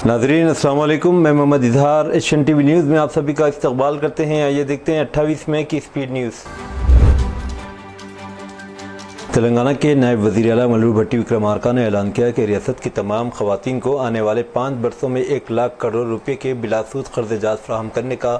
नाज़रीन अस्सलाम वालेकुम, मैं Mohammad Izhar Asian TV news में आप सभी का इस्तकबाल करते हैं। आइए देखते हैं 28 मई की स्पीड न्यूज़। तेलंगाना के नायब वज़ीर आला मलबूर भट्टी विक्रमार्का ने ऐलान किया कि रियासत की तमाम ख़वातीन को आने वाले 5 बरसों में 1 लाख करोड़ रुपए के बिलासूद कर्ज़ जात फराहम करने का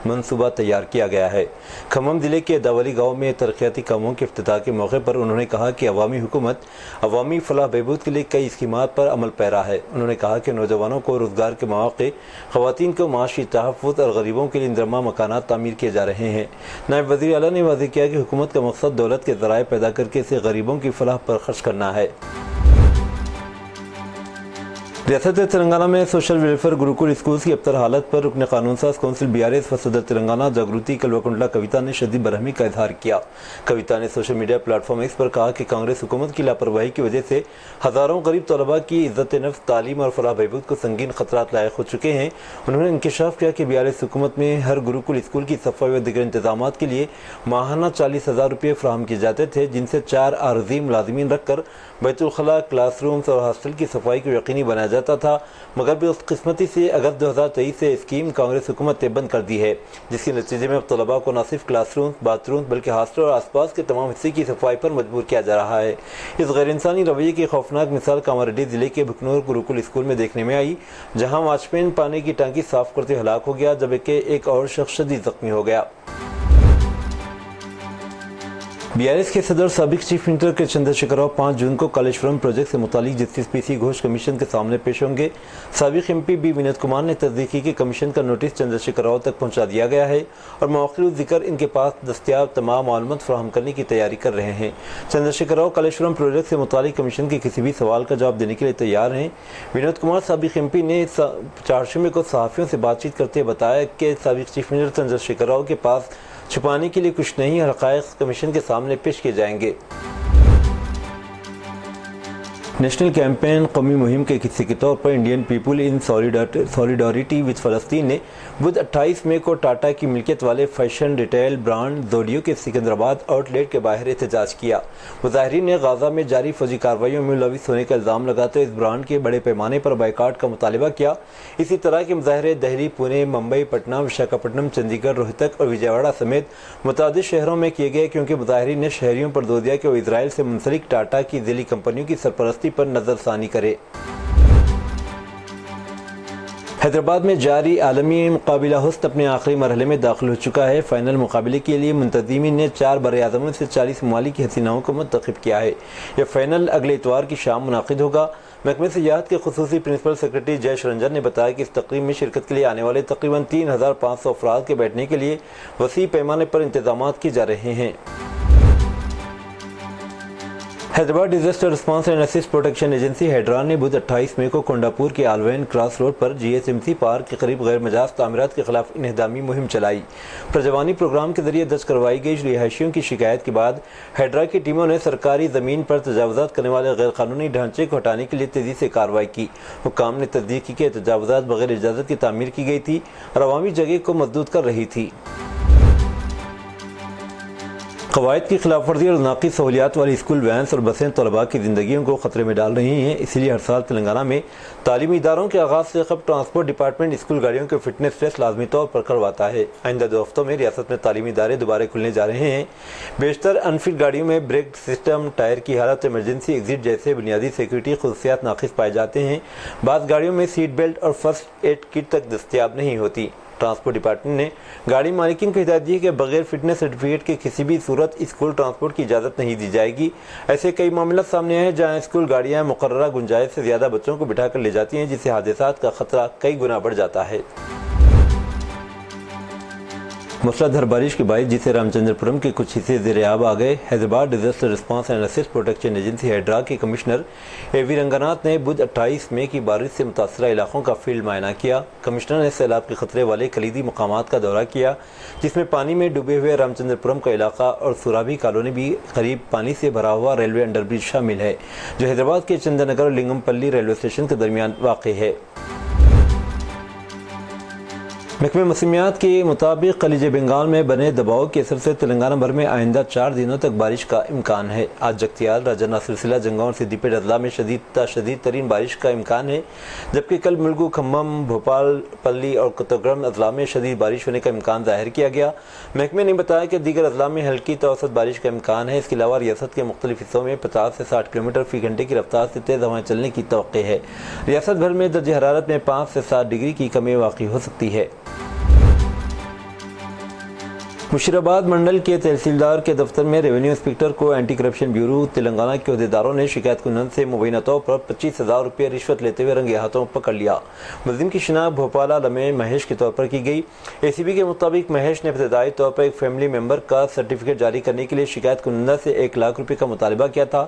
मनसूबा तैयार किया गया है। खम्मम ज़िले के दावली गाँव में तरक्याती कामों के इफ्तिताह के मौके पर उन्होंने कहा कि अवामी हुकूमत अवामी फलाह बहबूद के लिए कई स्कीमात पर अमल पैरा है। उन्होंने कहा कि नौजवानों को रोज़गार के मौक़े, ख़वातीन को माशी तहफ़्फ़ुज़ और गरीबों के लिए इंदरमा मकानात तामीर किए जा रहे हैं। नायब वज़ीर आला ने वाज़ेह किया कि हुकूमत का मकसद दौलत के ज़राए पैदा करके इसे गरीबों की फलाह पर खर्च करना है। रियासत तेलंगाना में सोशल वेलफेयर गुरुकुल स्कूल की अबतर हालत पर रुकन कानून साज कौंसिल BRS व सदर तेलंगाना जागृति कलवकुंडला कविता ने शदीद बरहमी का इजहार किया। कविता ने सोशल मीडिया प्लेटफॉर्म X पर कहा कि कांग्रेस हुकूमत की लापरवाही की वजह से हज़ारों गरीब तलबा की इज्जत नफ्स, तालीम और फलाह बहबूद को संगीन खतरात लायक हो चुके हैं। उन्होंने इंकशाफ किया कि BRS हुकूमत में हर गुरुकुल स्कूल की सफाई व दीगर इंतजाम के लिए माहाना 40,000 रुपये फराहम किए जाते थे, जिनसे 4 आरजी मुलाजिमीन रखकर बैतुल खला, क्लासरूम्स और हॉस्टल की सफाई को यकीनी बनाया जाता था। मगर बदकिस्मती से अगस्त 2023 से स्कीम कांग्रेस हुकूमत ने बंद कर दी है, जिसके नतीजे में अब तलबा को न सिर्फ क्लासरूम, बाथरूम बल्कि हॉस्टल और आसपास के तमाम हिस्से की सफाई पर मजबूर किया जा रहा है। इस गैर इंसानी रवैये की खौफनाक मिसाल कामारेड्डी जिले के भुकनूर गुरुकुल स्कूल में देखने में आई, जहां वॉचमैन पानी की टांकी साफ करते हलाक हो गया, जबकि एक और शख्स शदीद जख्मी हो गया। BRS के सदर साबिक चीफ मिनिस्टर के चंद्रशेखर राव 5 जून को कालेश्वरम प्रोजेक्ट से मुतालिक जस्टिस PC घोष कमीशन के सामने पेश होंगे। साबिक MP B विनोद कुमार ने तस्दीक की कि कमीशन का नोटिस चंद्रशेखर राव तक पहुंचा दिया गया है और मौक़िफ़ ज़िक्र इनके पास दस्तियाब तमाम मालूमात फराहम करने की तैयारी कर रहे हैं। चंद्रशेखर राव कालेश्वरम प्रोजेक्ट से मुतालिक कमीशन के किसी भी सवाल का जवाब देने के लिए तैयार हैं। विनोद कुमार साबिक MP ने 4 मई को सहाफ़ियों से बातचीत करते बताया कि साबिक चीफ मिनिस्टर चंद्रशेखर राव के पास छुपाने के लिए कुछ नहीं और हक़ाइक़ कमीशन के सामने पेश किए जाएंगे। नेशनल कैंपेन कौमी मुहिम के हिस्से के तौर पर Indian people in solidarity with फ़लस्तीन ने बुध 28 मई को टाटा की मिल्कियत वाले फैशन रिटेल ब्रांड ज़ोडियो के सिकंदराबाद आउटलेट के बाहर एहतजाज किया। मुज़ाहिरीन ने गाज़ा में जारी फौजी कार्रवाइयों में मुलविस होने का इल्ज़ाम लगाते हुए इस ब्रांड के बड़े पैमाने पर बाइकाट का मुतालबा किया। इसी तरह के मुजाहरे दिल्ली, पुणे, मुंबई, पटना, विशाखापट्टनम, चंडीगढ़, रोहतक और विजयवाड़ा समेत मुतअद्दिद शहरों में किए गए, क्योंकि मुजाहिरीन ने शहरियों पर जोर दिया कि वो इजराइल से मुंसलिक टाटा की ज़ैली कंपनियों की सरपरस्ती पर नजरसानी करे। हैदराबाद में जारी आलमी मुकाबला हुस्न अपने आखिरी मरहले में दाखिल हो चुका है। फाइनल मुकाबले के लिए मुंतज़मीन ने 4 बर-ए-आज़मों से 40 ममालिक की हसीनाओं को मुंतखब किया है। यह फाइनल अगले इतवार की शाम मुनाकिद होगा। महकमे सियाहत के खुसूसी प्रिंसिपल सेक्रेटरी जयेश रंजन ने बताया कि इस तकरीब में शिरकत के लिए आने वाले तकरीबन 3,500 अफराद के बैठने के लिए वसी पैमाने पर इंतजाम किए जा रहे हैं। Hyderabad disaster response and assist protection agency Hydra ने बुध 28 मई को कोंडापुर के आलवैन क्रॉस रोड पर GSMC पार्क के करीब गैर मजाज तामीरात के खिलाफ इन्हदामी मुहिम चलाई। प्रजवानी प्रोग्राम के जरिए दर्ज करवाई गई रिहायशियों की शिकायत के बाद हैदरा की टीमों ने सरकारी ज़मीन पर तजावुज़ात करने वाले गैर कानूनी ढांचे को हटाने के लिए तेज़ी से कार्रवाई की। हुक्काम ने तस्दीक की कि तजावुज़ात बगैर इजाज़त की तामीर की गई थी और अवामी जगह को मजदूद कर रही थी। क़वायद की खिलाफ वर्जी और नाक़िस सहूलियात वाली स्कूल वैन्स और बसें तलबा की ज़िंदगियों को ख़तरे में डाल रही हैं। इसीलिए हर साल तेलंगाना में तालीमी इदारों के आगाज़ से कब ट्रांसपोर्ट डिपार्टमेंट स्कूल गाड़ियों के फिटनेस टेस्ट लाजमी तौर पर करवाता है। आइंदा 2 हफ्तों में रियासत में तालीमी इदारे दोबारा खुलने जा रहे हैं। बेशतर अनफिट गाड़ियों में ब्रेक सिस्टम, टायर की हालत, इमरजेंसी एग्जिट जैसे बुनियादी सिक्योरिटी खसूसियात नाक़िस पाए जाते हैं। बाज़ गाड़ियों में सीट बेल्ट और फर्स्ट एड किट तक दस्तियाब नहीं होती। ट्रांसपोर्ट डिपार्टमेंट ने गाड़ी मालिकिन को हिदायत दी है कि बगैर फिटनेस सर्टिफिकेट के किसी भी सूरत स्कूल ट्रांसपोर्ट की इजाज़त नहीं दी जाएगी। ऐसे कई मामला सामने आए हैं जहां स्कूल गाड़ियां मुकर्ररा गुंजाइश से ज़्यादा बच्चों को बिठाकर ले जाती हैं, जिससे हादसात का खतरा कई गुना बढ़ जाता है। मूसलाधार बारिश के बायस जिसे रामचंद्रपुरम के कुछ हिस्से ज़ेर-ए-आब आ गए। Hyderabad disaster response and assist protection agency Hydra के कमिश्नर AV रंगनाथ ने बुध 28 मई की बारिश से मुतासरा इलाकों का फील्ड मुआयना किया। कमिश्नर ने सैलाब के खतरे वाले कलीदी मकामात का दौरा किया, जिसमें पानी में डूबे हुए रामचंद्रपुरम का इलाका और सुराबी कॉलोनी भी करीब पानी से भरा हुआ रेलवे अंडरब्रिज शामिल है, जो हैदराबाद के चंदनगर और लिंगमपल्ली रेलवे स्टेशन के दरमियान वाक़ है। محکمہ موسمیات کے مطابق خلیج بنگال میں بنے دباؤ کے اثر سے تلنگانہ بھر میں آئندہ 4 دنوں تک بارش کا امکان ہے۔ آج جگتیال، راجنا سلسلہ، جنگاؤں اور سدی پیٹ اضلاع میں شدید ترین بارش کا امکان ہے، جبکہ کل ملگو، کھمم، بھوپال، پلی اور کتگڑم اضلاع میں شدید بارش ہونے کا امکان ظاہر کیا گیا۔ محکمے نے بتایا کہ دیگر اضلاع میں ہلکی تو اوسط بارش کا امکان ہے۔ اس کے علاوہ ریاست کے مختلف حصوں میں 50 سے 60 کلومیٹر فی گھنٹے کی رفتار سے تیز ہوائیں چلنے کی توقع ہے۔ ریاست بھر میں درجہ حرارت میں 5 سے 7 ڈگری کی کمی واقع ہو سکتی ہے۔ مشیرآباد منڈل کے تحصیلدار کے دفتر میں ریونیو انسپکٹر کو اینٹی کرپشن بیورو تلنگانہ کے عہدیداروں نے شکایت کنندگان سے مبینہ طور پر 25,000 روپے رشوت لیتے ہوئے رنگے ہاتھوں پکڑ لیا۔ ملزم کی شناخت بھوپالہ لمحے مہیش کے طور پر کی گئی۔ اے سی بی کے مطابق مہیش نے ابتدائی طور پر ایک فیملی ممبر کا سرٹیفکیٹ جاری کرنے کے لیے شکایت کنندہ سے 1 لاکھ روپے کا مطالبہ کیا تھا۔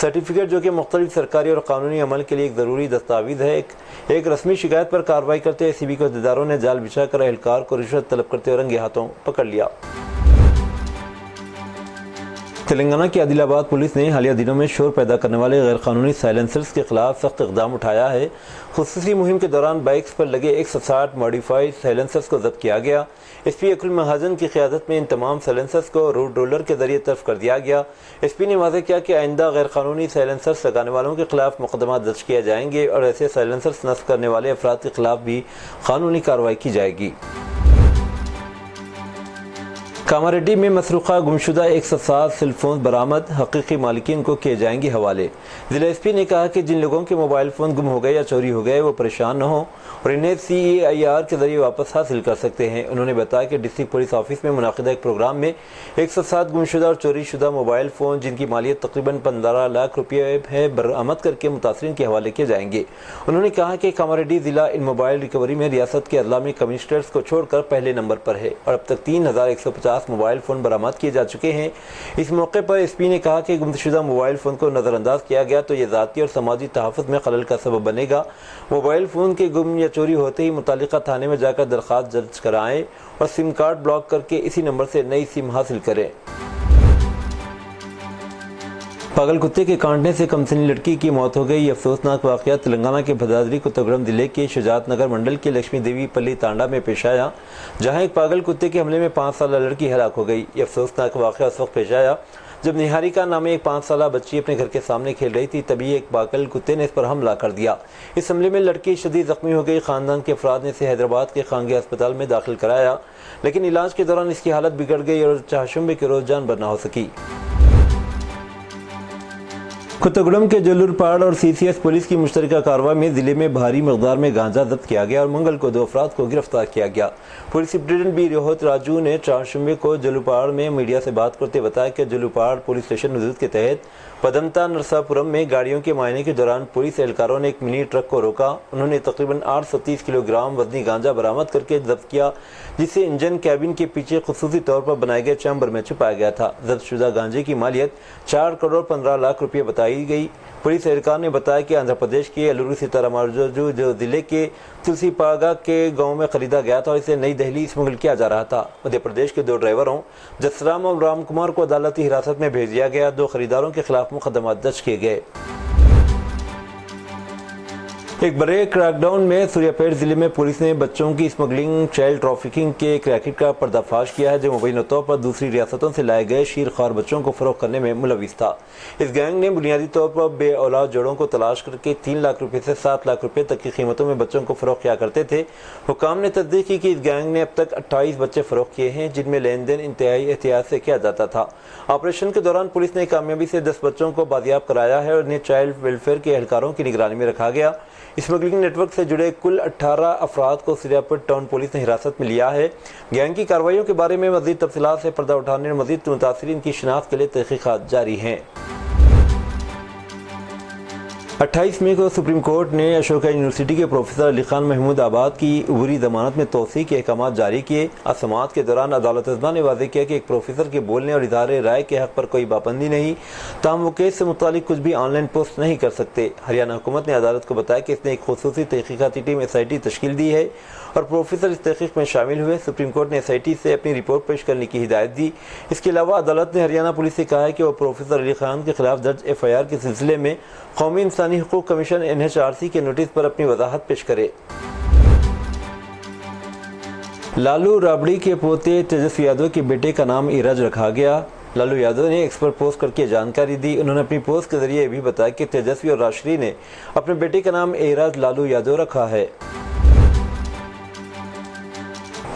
سرٹیفکیٹ، جو کہ مختلف سرکاری اور قانونی عمل کے لیے ایک ضروری دستاویز ہے، ایک رسمی شکایت پر کارروائی کرتے اے سی بی کے عہدیداروں نے جال بچھا کر اہلکار کو رشوت طلب کرتے ہوئے رنگے ہاتھوں پکڑ لیا۔ تلنگانہ کی عادل آباد پولیس نے حالیہ دنوں میں شور پیدا کرنے والے غیر قانونی سائلنسرز کے خلاف سخت اقدام اٹھایا ہے۔ خصوصی مہم کے دوران بائکس پر لگے 160 ماڈیفائڈ سائلنسرز کو ضبط کیا گیا۔ ایس پی اکرم مہاجن کی قیادت میں ان تمام سائلنسرز کو روڈ رولر کے ذریعے طرف کر دیا گیا۔ ایس پی نے واضح کیا کہ آئندہ غیر قانونی سائلنسرز لگانے والوں کے خلاف مقدمات درج کیے جائیں گے اور ایسے سائلنسرز نصب کرنے والے افراد کے خلاف بھی قانونی کارروائی کی جائے گی۔ کاماریڈی میں مسروقہ گمشدہ 107 سیل فون برآمد، حقیقی مالکین کو کیے جائیں گے حوالے۔ ضلع ایس پی نے کہا کہ جن لوگوں کے موبائل فون گم ہو گئے یا چوری ہو گئے وہ پریشان نہ ہوں اور انہیں CEIR کے ذریعے واپس حاصل کر سکتے ہیں۔ انہوں نے بتایا کہ ڈسٹرکٹ پولیس آفس میں منعقدہ ایک پروگرام میں 107 گمشدہ اور چوری شدہ موبائل فون، جن کی مالیت تقریباً 15 لاکھ روپے ہے، برآمد کر کے متاثرین کے حوالے کیے جائیں گے۔ انہوں نے کہا کہ کاماریڈی ضلع ان موبائل ریکوری میں ریاست کے اضلاع میں کمسشنریٹس کو چھوڑ کر پہلے نمبر پر ہے اور اب تک 3150 موبائل فون برآمد کیے جا چکے ہیں۔ اس موقع پر ایس پی نے کہا کہ گمشدہ موبائل فون کو نظر انداز کیا گیا تو یہ ذاتی اور سماجی تحفظ میں خلل کا سبب بنے گا۔ موبائل فون کے گم یا چوری ہوتے ہی متعلقہ تھانے میں جا کر درخواست درج کرائیں اور سم کارڈ بلاک کر کے اسی نمبر سے نئی سم حاصل کریں۔ پاگل کتے کے کاٹنے سے کمسنی لڑکی کی موت ہو گئی۔ یہ افسوسناک واقعہ تلنگانہ کے بھدرادری کتگڑم ضلع کے شجاعت نگر منڈل کے لکشمی دیوی پلی تانڈا میں پیش آیا، جہاں ایک پاگل کتے کے حملے میں 5 سالہ لڑکی ہلاک ہو گئی۔ یہ افسوسناک واقعہ اس وقت پیش آیا جب نہاریکا نامی ایک 5 سالہ بچی اپنے گھر کے سامنے کھیل رہی تھی، تبھی ایک پاگل کتے نے اس پر حملہ کر دیا۔ اس حملے میں لڑکی شدید زخمی ہو گئی۔ خاندان کے افراد نے اسے حیدرآباد کے خانگی ہسپتال میں داخل کرایا، لیکن علاج کے دوران اس کی حالت بگڑ گئی اور چہارشنبے کے روز جان بر نہ ہو سکی۔ کتگڑم کے جلور پاڑ اور CCS پولیس کی مشترکہ کارروائی میں ضلع میں بھاری مقدار میں گانجا ضبط کیا گیا اور منگل کو 2 افراد کو گرفتار کیا گیا۔ Police superintendent B Rohit Raju نے چہارشنبے کو جلوپاڑ میں میڈیا سے بات کرتے بتایا کہ جلوپاڑ پولیس اسٹیشن حدود کے تحت پدمتا نرساپورم میں گاڑیوں کے معائنے کے دوران پولیس اہلکاروں نے ایک منی ٹرک کو روکا۔ انہوں نے تقریباً 830 کلو گرام وزنی گانجا برآمد کر کے ضبط کیا، جسے انجن کیبن کے پیچھے خصوصی طور پر بنائے گئے چیمبر میں چھپایا گیا تھا۔ ضبط شدہ گانجے کی مالیت 4 کروڑ 15 لاکھ روپے بتائی گئی۔ پولیس اہلکار نے بتایا کہ آندھرا پردیش کے الوری سیتارامراجو جو ضلع کے تلسی پاگا کے گاؤں میں خریدا گیا تھا اور اسے نئی دہلی اسمگل کیا جا رہا تھا۔ مدھیہ پردیش کے 2 ڈرائیوروں جسرام اور رام کمار کو عدالتی حراست میں بھیج دیا گیا۔ 2 خریداروں کے خلاف مقدمات درج کیے گئے۔ ایک بڑے کریک ڈاؤن میں سوریا پیٹ ضلع میں پولیس نے بچوں کی اسمگلنگ، چائلڈ ٹریفکنگ کے ایک ریکٹ کا پردہ فاش کیا ہے جو مبینہ طور پر دوسری ریاستوں سے لائے گئے شیرخوار بچوں کو فروخت کرنے میں ملوث تھا۔ اس گینگ نے بنیادی طور پر بے اولاد جوڑوں کو تلاش کر کے 3 لاکھ روپے سے 7 لاکھ روپے تک کی قیمتوں میں بچوں کو فروخت کیا کرتے تھے۔ حکام نے تصدیق کی کہ اس گینگ نے اب تک 28 بچے فروخت کیے ہیں، جن میں لین دین انتہائی احتیاط سے کیا جاتا تھا۔ آپریشن کے دوران پولیس نے کامیابی سے 10 بچوں کو بازیاب کرایا ہے اور انہیں چائلڈ ویلفیئر کے اہلکاروں کی نگرانی میں رکھا گیا۔ اسمگلنگ نیٹ ورک سے جڑے کل 18 افراد کو سوریا پیٹ ٹاؤن پولیس نے حراست میں لیا ہے۔ گینگ کی کارروائیوں کے بارے میں مزید تفصیلات سے پردہ اٹھانے اور مزید متاثرین کی شناخت کے لیے تحقیقات جاری ہیں۔ 28 مئی کو سپریم کورٹ نے اشوکا یونیورسٹی کے پروفیسر علی خان محمود آباد کی عبوری ضمانت میں توسیع کے احکامات جاری کیے۔ آج سماعت کے دوران عدالت عظمیٰ نے واضح کیا کہ ایک پروفیسر کے بولنے اور اظہار رائے کے حق پر کوئی پابندی نہیں، تاہم وہ کیس سے متعلق کچھ بھی آن لائن پوسٹ نہیں کر سکتے۔ ہریانہ حکومت نے عدالت کو بتایا کہ اس نے ایک خصوصی تحقیقاتی ٹیم SIT تشکیل دی ہے اور پروفیسر اس تحقیق میں شامل ہوئے۔ سپریم کورٹ نے SIT سے اپنی رپورٹ پیش کرنے کی ہدایت دی۔ اس کے علاوہ عدالت نے ہریانہ پولیس سے کہا ہے کہ وہ پروفیسر علی خان کے خلاف درج FIR کے سلسلے میں قومی انسانی حقوق کمیشن NHRC کے نوٹس پر اپنی وضاحت پیش کرے۔ लालू राबड़ी के पोते तेजस्वी यादव के बेटे का नाम एराज रखा गया। लालू यादव ने एक्स पर पोस्ट करके जानकारी दी। उन्होंने अपनी पोस्ट के जरिए ये भी बताया कि तेजस्वी और राजश्री ने अपने बेटे का नाम एराज लालू यादव रखा है।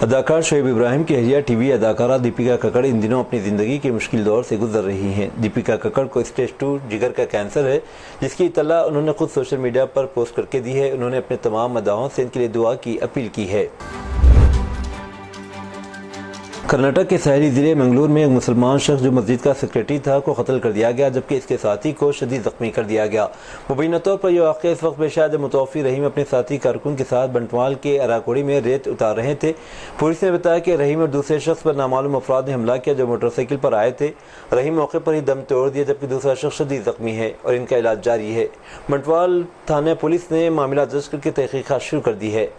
अदाकार शोएब इब्राहिम की अहलिया टीवी अदाकारा दीपिका कक्कड़ इन दिनों अपनी ज़िंदगी के मुश्किल दौर से गुजर रही हैं। दीपिका कक्कड़ को स्टेज 2 जिगर का कैंसर है, जिसकी इत्तला उन्होंने खुद सोशल मीडिया पर पोस्ट करके दी है। उन्होंने अपने तमाम मदाहों से इनके लिए दुआ की अपील की है। कर्नाटक के साहली ज़िले मंगलूर में एक मुसलमान शख्स जो मस्जिद का सेक्रेटरी था को कत्ल कर दिया गया, जबकि इसके साथी को शदीद ज़ख्मी कर दिया गया। मुबीना तौर पर यह वाक़या इस वक्त पेश आया जब मुतवफ़ी रहीम अपने साथी कारकुन के साथ बंटवाल के अराकोड़ी में रेत उतार रहे थे। पुलिस ने बताया कि रहीम और दूसरे शख्स पर नामालूम अफराद ने हमला किया जो मोटरसाइकिल पर आए थे। रहीम मौके पर ही दम तोड़ दिया, जबकि दूसरा शख्स शदीद ज़ख्मी है और इनका इलाज जारी है। बंटवाल थाना पुलिस ने मामला दर्ज करके तहक़ीक़ात शुरू कर दी है।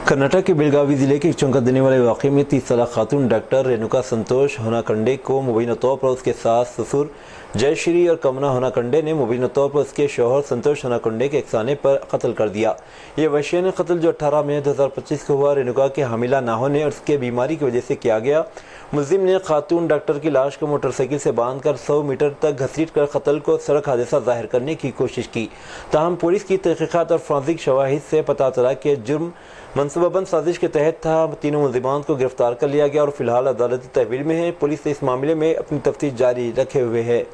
कर्नाटक के बेलगावी जिले के चौंका देने वाले वाक़े में 30 साल खातून डॉक्टर रेणुका संतोष होनाकंडे को मुबीना तौर पर उसके सास ससुर जयश्री और कमना होनाकंडे ने मुबीना तौर पर उसके शौहर संतोष होनाकंडे के एक्साने पर कत्ल कर दिया। ये वहशियाना कत्ल जो 18 मई 2025 को हुआ, रेणुका के हामिला ना होने और उसके बीमारी की वजह से किया गया। मुलजिम ने खातून डॉक्टर की लाश को मोटरसाइकिल से बांधकर 100 मीटर तक घसीट कर कत्ल को सड़क हादसा जाहिर करने की कोशिश की। ताहम पुलिस की तहक़ीक़ात और फॉरेंसिक शवाहिद से पता चला कि जुर्म मनसूबाबंद साजिश के तहत था। तीनों मुलजिमान को गिरफ्तार कर लिया गया और फिलहाल अदालती तहवील में है। पुलिस इस मामले में अपनी तफ्तीश जारी रखे हुए है।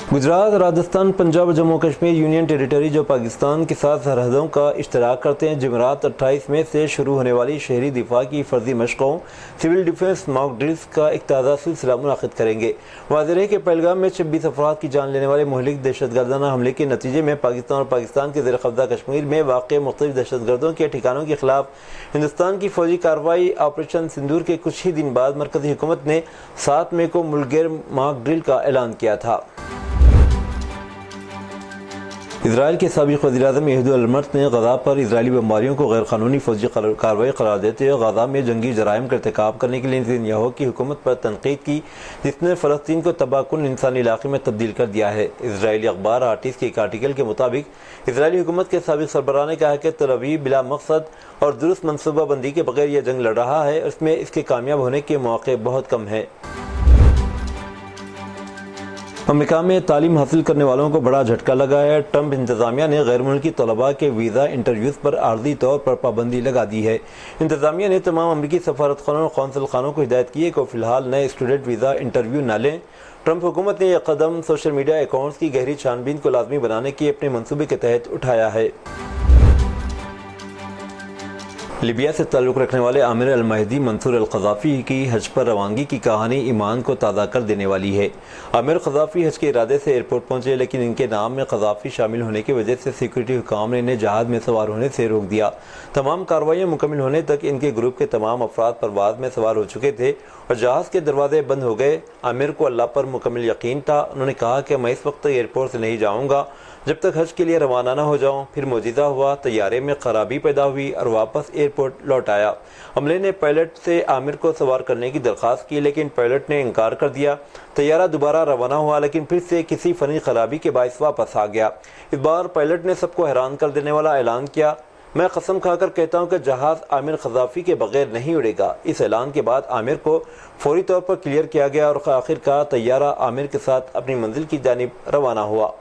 गुजरात, राजस्थान, पंजाब और जम्मू कश्मीर यूनियन टेरिटरी जो पाकिस्तान के साथ सरहदों का इश्तराक करते हैं, जुमेरात 28 मई से शुरू होने वाली शहरी दिफा की फर्जी मशकों सिविल डिफेंस मॉक ड्रिल्स का एक ताज़ा सिलसिला मुनाक़िद करेंगे। वाज़ेह है कि पहलगाम में 26 अफराद की जान लेने वाले मुहलिक दहशतगर्दाना हमले के नतीजे में पाकिस्तान और पाकिस्तान के ज़ेर कब्ज़ा कश्मीर में वाक़ मुख्तलिफ दहशतगर्दों के ठिकानों के खिलाफ हिंदुस्तान की फ़ौजी कार्रवाई ऑपरेशन सिंदूर के कुछ ही दिन बाद मरकज़ी हुकूमत ने 7 मई को मुल्कगैर मॉक ड्रिल का ऐलान किया था। इजराइल के साबिक़ वज़ीर-ए-आज़म यहीद अल-मर्त ने गज़ा पर इजरायली बमबारियों को गैर कानूनी फ़ौजी कार्रवाई करार देते हुए गज़ा में जंगी जराइम का इर्तिकाब करने के लिए नेतन्याहू की हुकूमत पर तनक़ीद की, जिसने फ़लस्तीन को तबाहकुन इंसानी इलाक़े में तब्दील कर दिया है। इजरायली अखबार आर्टिस्ट के एक आर्टिकल के मुताबिक इजरायली हुकूमत के साबिक़ सरबराह ने कहा कि तेल अवीव बिला मकसद और दुरुस्त मनसूबा बंदी के बगैर यह जंग लड़ रहा है, इसमें इसके कामयाब होने के मौक़े बहुत कम है। अमेरिका में तालीम हासिल करने वालों को बड़ा झटका लगा है। ट्रंप इंतज़ामिया ने गैर मुल्की तलबा के वीज़ा इंटरव्यूज़ पर आर्जी तौर पर पाबंदी लगा दी है। इंतज़ामिया ने तमाम अमरीकी सफारतखानों और कौंसल खानों को हिदायत की है कि फ़िलहाल नए स्टूडेंट वीज़ा इंटरव्यू न लें। ट्रंप हुकूमत ने यह कदम सोशल मीडिया अकाउंट्स की गहरी छानबीन को लाजमी बनाने के अपने मनसूबे के तहत उठाया है। लीबिया से ताल्लुक़ रखने वाले आमिर अल-महदी मंसूर अल-क़ज़ाफ़ी की हज पर रवानगी की कहानी ईमान को ताज़ा कर देने वाली है। आमिर क़ज़ाफ़ी हज के इरादे से एयरपोर्ट पहुंचे, लेकिन इनके नाम में क़ज़ाफ़ी शामिल होने की वजह से सिक्योरिटी हुकाम ने इन्हें जहाज़ में सवार होने से रोक दिया। तमाम कार्रवाइयाँ मुकम्मल होने तक इनके ग्रुप के तमाम अफराद परवाज़ में सवार हो चुके थे और जहाज़ के दरवाजे बंद हो गए। आमिर को अल्लाह पर मुकम्मल यकीन था। उन्होंने कहा कि मैं इस वक्त एयरपोर्ट से नहीं जाऊँगा जब तक हज के लिए रवाना ना हो जाऊं। फिर मौजूदा हुआ, तैयारे में खराबी पैदा हुई और वापस एयरपोर्ट लौट आया। अमले ने पायलट से आमिर को सवार करने की दरख्वास्त की, लेकिन पायलट ने इनकार कर दिया। तैयारा दोबारा रवाना हुआ, लेकिन फिर से किसी फ़नी खराबी के बायस वापस आ गया। इस बार पायलट ने सबको हैरान कर देने वाला ऐलान किया, मैं कसम खाकर कहता हूं कि जहाज़ आमिर क़ज़ाफ़ी के बगैर नहीं उड़ेगा। इस ऐलान के बाद आमिर को फौरी तौर पर क्लियर किया गया और आखिरकार तैयारा आमिर के साथ अपनी मंजिल की जानिब रवाना हुआ।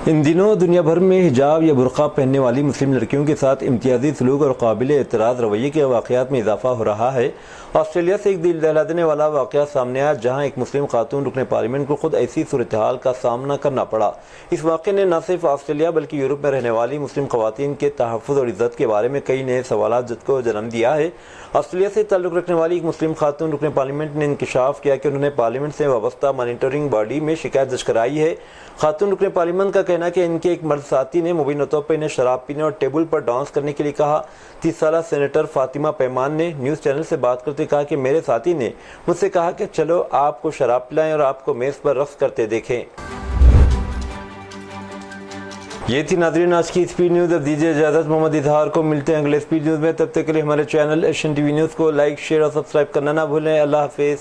इन दिनों दुनिया भर में हिजाब या बुर्का पहनने वाली मुस्लिम लड़कियों के साथ इम्तियाजी सलूक और काबिल एतराज़ रवैये के वाक़यात में इजाफा हो रहा है। ऑस्ट्रेलिया से एक दिल दहला देने वाला वाक़या सामने आया, जहाँ एक मुस्लिम खातून रुकने पार्लियामेंट को खुद ऐसी सूरत हाल का सामना करना पड़ा। इस वाक़े ने न सिर्फ ऑस्ट्रेलिया बल्कि यूरोप में रहने वाली मुस्लिम ख़वातीन के तहफ़्फ़ुज़ और इज़्ज़त के बारे में कई नए सवालात को जन्म दिया है। ऑस्ट्रेलिया से ताल्लुक़ रखने वाली एक मुस्लिम खातून रुकने पार्लियामेंट ने इंकशाफ किया कि उन्होंने पार्लियामेंट से वाबस्ता मॉनिटरिंग बॉडी में शिकायत दर्ज कराई है। खातून रुकने पार्लियामेंट का कहना है कि इनके एक मर्द साथी ने मुबीना तौर पर इन्हें शराब पीने और टेबल पर डांस करने के लिए कहा। 30 साला सेनेटर फातिमा पैमान ने न्यूज़ चैनल से बात करते कहा कि मेरे साथी ने मुझसे कहा कि चलो आपको शराब पिलाएं और आपको मेज़ पर रक़्स करते देखें। ये थी नाज़रीन आज की स्पीड न्यूज़। अब दीजिए इजाज़त, मोहम्मद इजहार को मिलते हैं अगले स्पीड न्यूज़ में। तब तक के लिए हमारे चैनल एशियन टीवी न्यूज़ को लाइक, शेयर और सब्सक्राइब करना ना भूलें। अल्लाह हाफिज़।